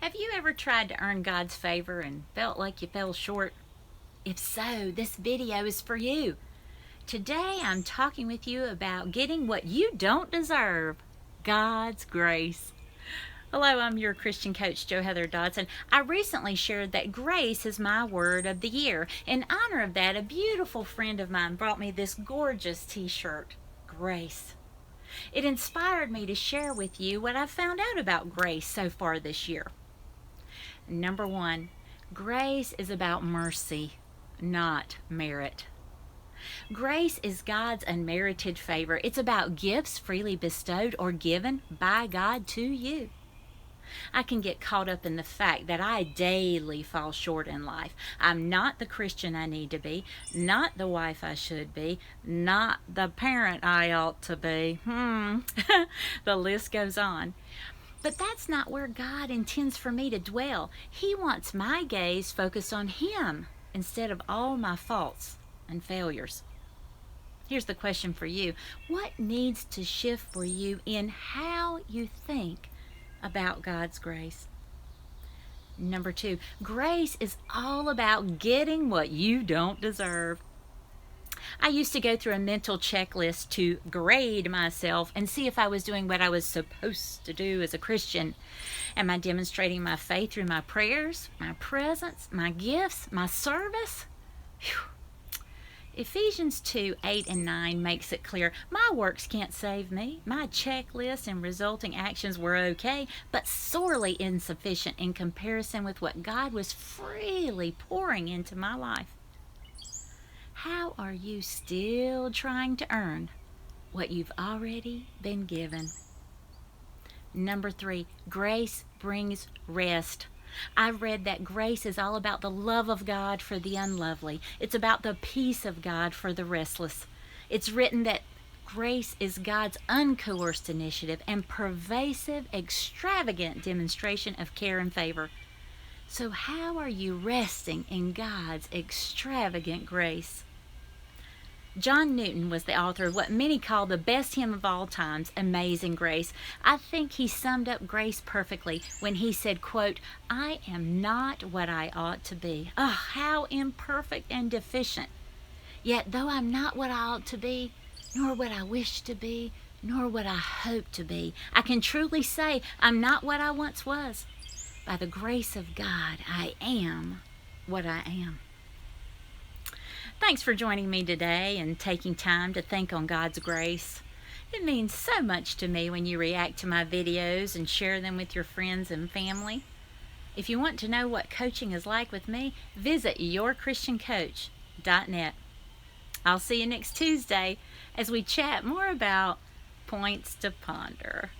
Have you ever tried to earn God's favor and felt like you fell short? If so, this video is for you. Today I'm talking with you about getting what you don't deserve, God's grace. Hello, I'm your Christian coach, Jo Heather Dodson. I recently shared that grace is my word of the year. In honor of that, a beautiful friend of mine brought me this gorgeous t-shirt, Grace. It inspired me to share with you what I've found out about grace so far this year. Number one, grace is about mercy, not merit. Grace is God's unmerited favor. It's about gifts freely bestowed or given by God to you. I can get caught up in the fact that I daily fall short in life. I'm not the Christian I need to be, not the wife I should be, not the parent I ought to be. The list goes on. But that's not where God intends for me to dwell. He wants my gaze focused on Him instead of all my faults and failures. Here's the question for you. What needs to shift for you in how you think about God's grace? Number two, grace is all about getting what you don't deserve. I used to go through a mental checklist to grade myself and see if I was doing what I was supposed to do as a Christian. Am I demonstrating my faith through my prayers, my presence, my gifts, my service? Whew. Ephesians 2:8-9 makes it clear, my works can't save me. My checklist and resulting actions were okay, but sorely insufficient in comparison with what God was freely pouring into my life. How are you still trying to earn what you've already been given? Number three, grace brings rest. I read that grace is all about the love of God for the unlovely. It's about the peace of God for the restless. It's written that grace is God's uncoerced initiative and pervasive, extravagant demonstration of care and favor. So how are you resting in God's extravagant grace? John Newton was the author of what many call the best hymn of all times, Amazing Grace. I think he summed up grace perfectly when he said, quote, I am not what I ought to be. Oh, how imperfect and deficient. Yet though I'm not what I ought to be, nor what I wish to be, nor what I hope to be, I can truly say I'm not what I once was. By the grace of God, I am what I am. Thanks for joining me today and taking time to think on God's grace. It means so much to me when you react to my videos and share them with your friends and family. If you want to know what coaching is like with me, visit yourchristiancoach.net. I'll see you next Tuesday as we chat more about points to ponder.